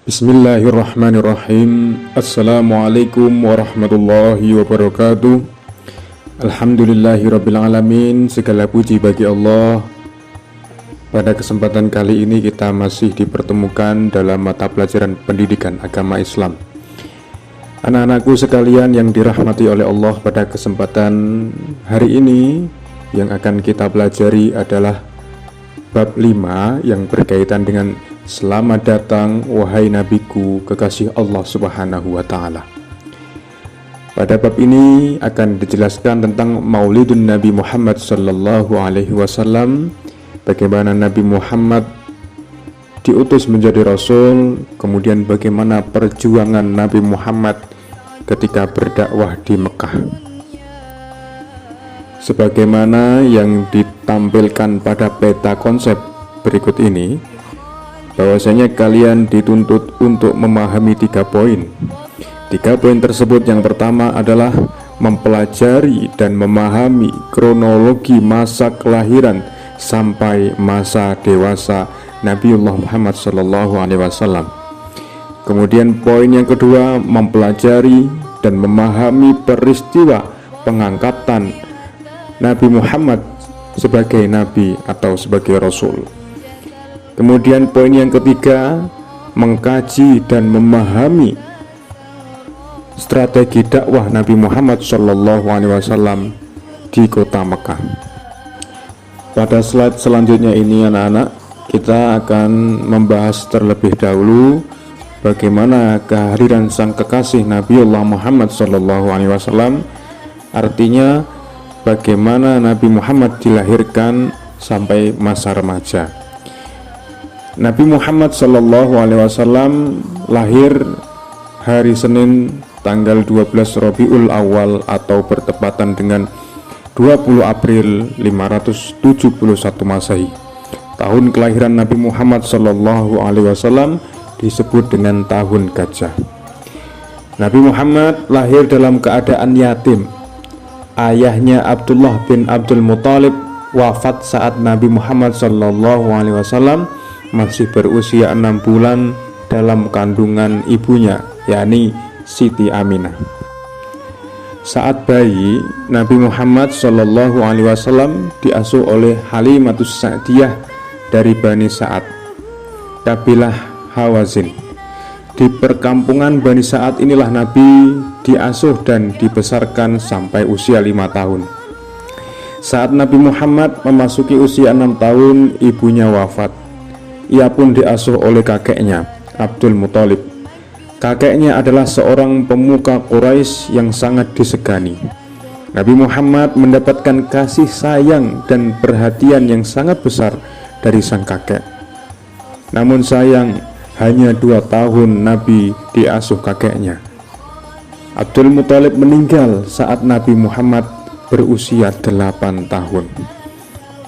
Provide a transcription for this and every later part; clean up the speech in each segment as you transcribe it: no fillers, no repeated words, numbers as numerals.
Bismillahirrahmanirrahim. Assalamualaikum warahmatullahi wabarakatuh. Alhamdulillahirrabbilalamin. Segala puji bagi Allah. Pada kesempatan kali ini kita masih dipertemukan dalam mata pelajaran pendidikan agama Islam. Anak-anakku sekalian yang dirahmati oleh Allah, pada kesempatan hari ini yang akan kita pelajari adalah bab 5 yang berkaitan dengan selamat datang wahai nabiku kekasih Allah Subhanahu wa ta'ala. Pada bab ini akan dijelaskan tentang maulidun Nabi Muhammad sallallahu alaihi wasallam, bagaimana Nabi Muhammad diutus menjadi rasul, kemudian bagaimana perjuangan Nabi Muhammad ketika berdakwah di Mekah. Sebagaimana yang ditampilkan pada peta konsep berikut ini, bahwasanya kalian dituntut untuk memahami 3 poin. 3 poin tersebut, yang pertama adalah mempelajari dan memahami kronologi masa kelahiran sampai masa dewasa Nabiullah Muhammad SAW. Kemudian poin yang kedua, mempelajari dan memahami peristiwa pengangkatan Nabi Muhammad sebagai nabi atau sebagai rasul. Kemudian poin yang ketiga, mengkaji dan memahami strategi dakwah Nabi Muhammad SAW di kota Mekah. Pada slide selanjutnya ini anak-anak, kita akan membahas terlebih dahulu bagaimana kehadiran sang kekasih Nabiullah Muhammad SAW. Artinya bagaimana Nabi Muhammad dilahirkan sampai masa remaja. Nabi Muhammad SAW lahir hari Senin tanggal 12 Rabiul Awal atau bertepatan dengan 20 April 571 Masehi. Tahun kelahiran Nabi Muhammad SAW disebut dengan tahun gajah. Nabi Muhammad lahir dalam keadaan yatim. Ayahnya Abdullah bin Abdul Muthalib wafat saat Nabi Muhammad SAW masih berusia 6 bulan dalam kandungan ibunya, yakni Siti Aminah. Saat bayi, Nabi Muhammad SAW diasuh oleh Halimatus Sa'diyah dari Bani Sa'ad, kabilah Hawazin. Di perkampungan Bani Sa'ad inilah Nabi diasuh dan dibesarkan sampai usia 5 tahun. Saat Nabi Muhammad memasuki usia 6 tahun, ibunya wafat. Ia pun diasuh oleh kakeknya, Abdul Muthalib. Kakeknya adalah seorang pemuka Quraisy yang sangat disegani. Nabi Muhammad mendapatkan kasih sayang dan perhatian yang sangat besar dari sang kakek. Namun sayang, hanya 2 tahun Nabi diasuh kakeknya. Abdul Muthalib meninggal saat Nabi Muhammad berusia 8 tahun.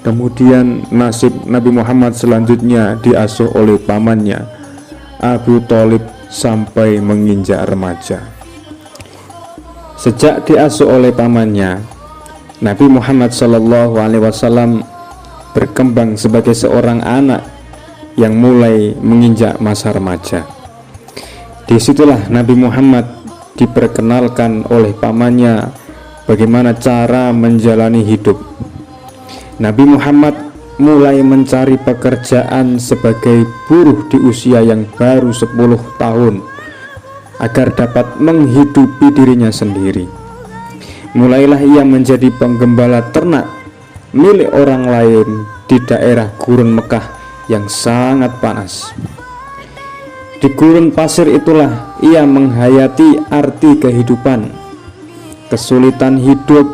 Kemudian nasib Nabi Muhammad selanjutnya diasuh oleh pamannya Abu Thalib sampai menginjak remaja. Sejak diasuh oleh pamannya, Nabi Muhammad SAW berkembang sebagai seorang anak yang mulai menginjak masa remaja. Disitulah Nabi Muhammad diperkenalkan oleh pamannya bagaimana cara menjalani hidup. Nabi Muhammad mulai mencari pekerjaan sebagai buruh di usia yang baru 10 tahun agar dapat menghidupi dirinya sendiri. Mulailah ia menjadi penggembala ternak milik orang lain di daerah gurun Mekah yang sangat panas. Di gurun pasir itulah ia menghayati arti kehidupan, kesulitan hidup,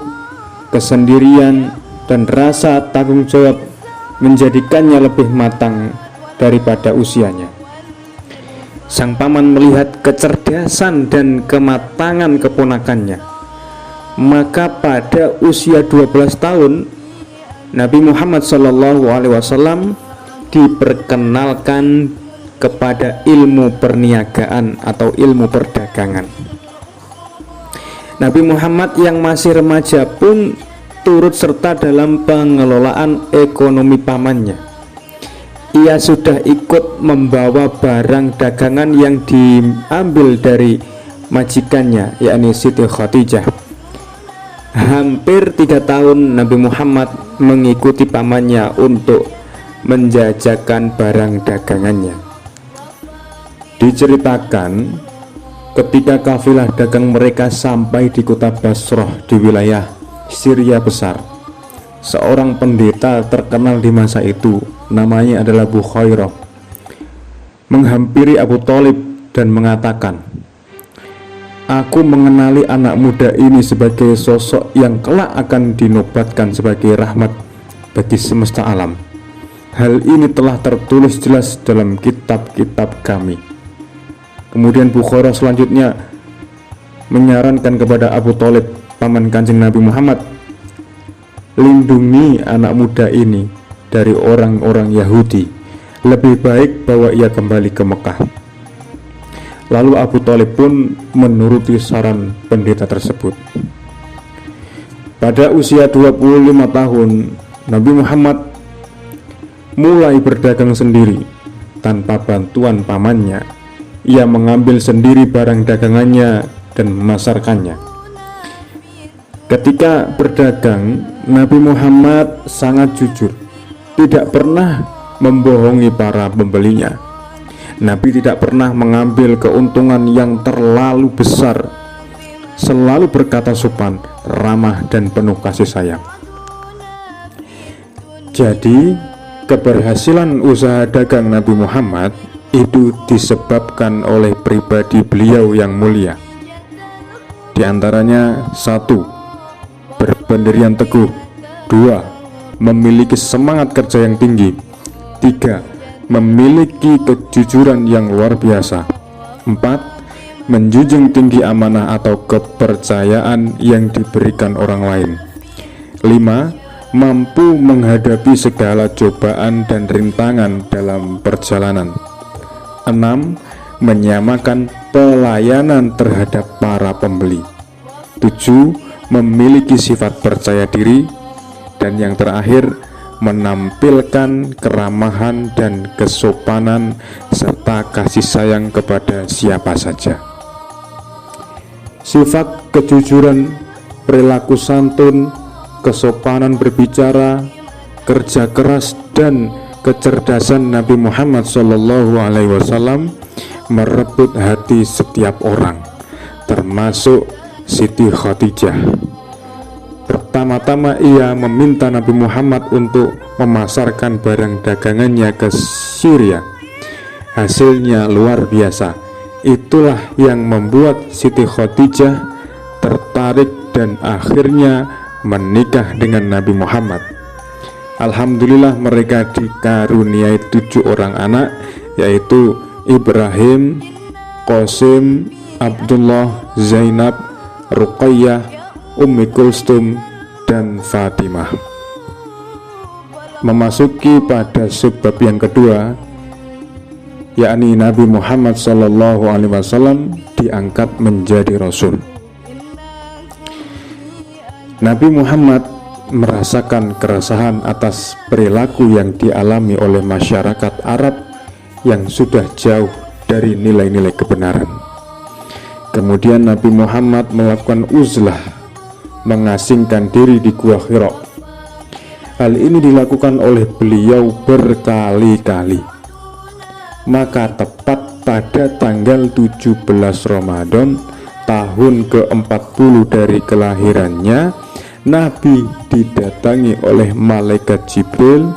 kesendirian, dan rasa tanggung jawab menjadikannya lebih matang daripada usianya. Sang paman melihat kecerdasan dan kematangan keponakannya, maka pada usia 12 tahun Nabi Muhammad SAW diperkenalkan kepada ilmu perniagaan atau ilmu perdagangan. Nabi Muhammad yang masih remaja pun turut serta dalam pengelolaan ekonomi pamannya. ia sudah ikut membawa barang dagangan yang diambil dari majikannya, yakni Siti Khadijah. Hampir 3 tahun Nabi Muhammad mengikuti pamannya untuk menjajakan barang dagangannya. Diceritakan ketika kafilah dagang mereka sampai di kota Basrah di wilayah Syria besar, seorang pendeta terkenal di masa itu, namanya adalah Bukhairah, menghampiri Abu Thalib dan mengatakan, "Aku mengenali anak muda ini sebagai sosok yang kelak akan dinobatkan sebagai rahmat bagi semesta alam. Hal ini telah tertulis jelas dalam kitab-kitab kami." Kemudian Bukhairah selanjutnya menyarankan kepada Abu Thalib, paman Kanjeng Nabi Muhammad, "Lindungi anak muda ini dari orang-orang Yahudi. Lebih baik bawa ia kembali ke Mekah." Lalu Abu Thalib pun menuruti saran pendeta tersebut. Pada usia 25 tahun, Nabi Muhammad mulai berdagang sendiri tanpa bantuan pamannya. Ia mengambil sendiri barang dagangannya dan memasarkannya. Ketika berdagang, Nabi Muhammad sangat jujur, tidak pernah membohongi para pembelinya. Nabi tidak pernah mengambil keuntungan yang terlalu besar, selalu berkata sopan, ramah, dan penuh kasih sayang. Jadi, keberhasilan usaha dagang Nabi Muhammad itu disebabkan oleh pribadi beliau yang mulia. Di antaranya, 1. Berpendirian teguh. 2. Memiliki semangat kerja yang tinggi. 3. Memiliki kejujuran yang luar biasa. 4. Menjunjung tinggi amanah atau kepercayaan yang diberikan orang lain. 5. Mampu menghadapi segala cobaan dan rintangan dalam perjalanan. 6. Menyamakan pelayanan terhadap para pembeli. 7. Memiliki sifat percaya diri. Dan yang terakhir, menampilkan keramahan dan kesopanan serta kasih sayang kepada siapa saja. Sifat kejujuran, perilaku santun, kesopanan berbicara, kerja keras, dan kecerdasan Nabi Muhammad SAW merebut hati setiap orang, termasuk Siti Khadijah. Pertama-tama ia meminta Nabi Muhammad untuk memasarkan barang dagangannya ke Syria. Hasilnya luar biasa. Itulah yang membuat Siti Khadijah tertarik dan akhirnya menikah dengan Nabi Muhammad. Alhamdulillah mereka dikaruniai 7 orang anak, yaitu Ibrahim, Qasim, Abdullah, Zainab, Ruqayyah, Ummi Kulsum, dan Fatimah. Memasuki pada subbab yang kedua, yakni Nabi Muhammad SAW diangkat menjadi Rasul. Nabi Muhammad merasakan keresahan atas perilaku yang dialami oleh masyarakat Arab yang sudah jauh dari nilai-nilai kebenaran. Kemudian Nabi Muhammad melakukan uzlah, mengasingkan diri di Gua Hira. Hal ini dilakukan oleh beliau berkali-kali. Maka tepat pada tanggal 17 Ramadan tahun ke-40 dari kelahirannya, Nabi didatangi oleh malaikat Jibril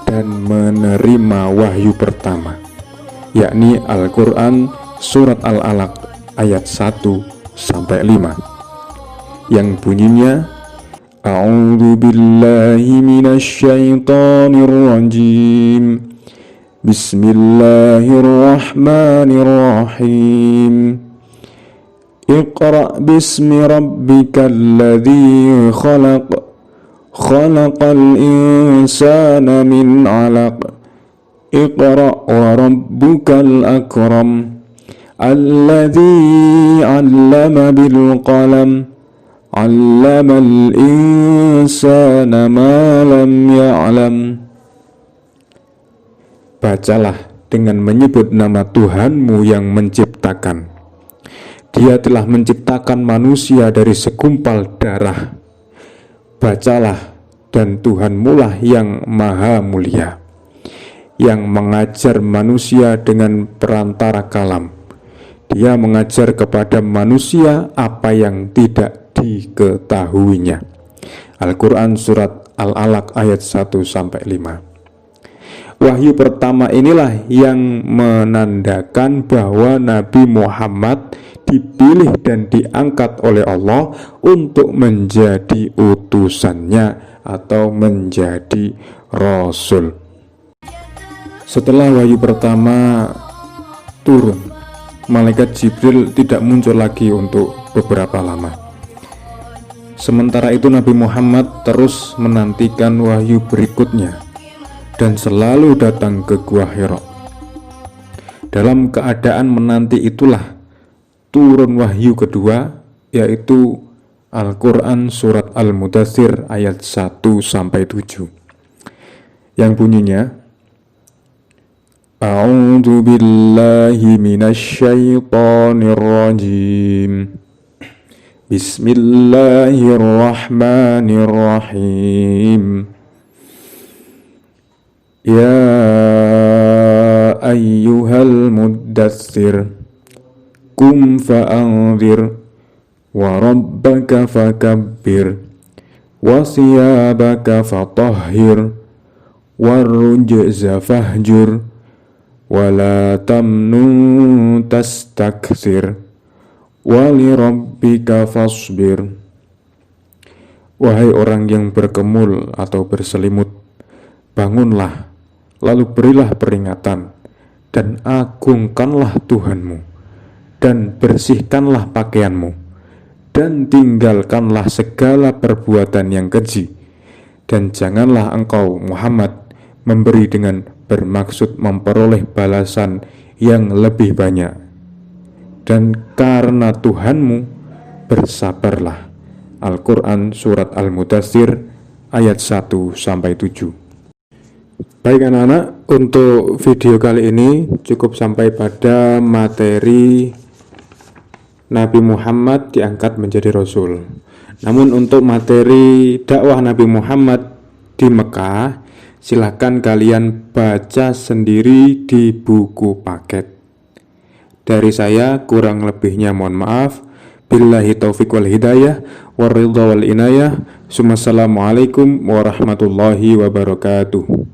dan menerima wahyu pertama, yakni Al-Quran surat Al-Alaq ayat 1-5 yang bunyinya, A'udzu billahi minasy syaithanir rajim. Bismillahirrahmanirrahim. Iqra' bismi rabbikal ladzi khalaq. Khalaqal insana min 'alaq. Iqra' wa rabbukal akram. Alladzi 'allama bil qalam. Allamal insana ma lam ya'lam. Bacalah dengan menyebut nama Tuhanmu yang menciptakan. Dia telah menciptakan manusia dari segumpal darah. Bacalah, dan Tuhanmu lah yang maha mulia, yang mengajar manusia dengan perantara kalam. Dia mengajar kepada manusia apa yang tidak diketahuinya. Al-Quran Surat Al-Alaq ayat 1-5. Wahyu pertama inilah yang menandakan bahwa Nabi Muhammad dipilih dan diangkat oleh Allah untuk menjadi utusannya atau menjadi Rasul. Setelah wahyu pertama turun, malaikat Jibril tidak muncul lagi untuk beberapa lama. Sementara itu Nabi Muhammad terus menantikan wahyu berikutnya dan selalu datang ke Gua Hira. Dalam keadaan menanti itulah turun wahyu kedua, yaitu Al-Quran Surat Al-Mudaththir ayat 1-7, yang bunyinya, A'udzu billahi minasyaitonir rajim. Bismillahirrahmanirrahim. Ya ayyuhal muddaththir, qum fa'anzir, wa rabbaka fakabbir, wa thiyabaka fatahhir, warrujza fahjur, wa la tamnun tastakthir, wa li rabbika fasbir. Wahai orang yang berkemul atau berselimut, bangunlah, lalu berilah peringatan, dan agungkanlah Tuhanmu, dan bersihkanlah pakaianmu, dan tinggalkanlah segala perbuatan yang keji, dan janganlah engkau Muhammad memberi dengan bermaksud memperoleh balasan yang lebih banyak, dan karena Tuhanmu bersabarlah. Al-Quran Surat Al-Mudaththir ayat 1-7. Baik anak-anak, untuk video kali ini cukup sampai pada materi Nabi Muhammad diangkat menjadi Rasul. Namun untuk materi dakwah Nabi Muhammad di Mekah, silahkan kalian baca sendiri di buku paket. Dari saya kurang lebihnya mohon maaf. Billahi taufiq wal hidayah, waridha wal inayah. Assalamualaikum warahmatullahi wabarakatuh.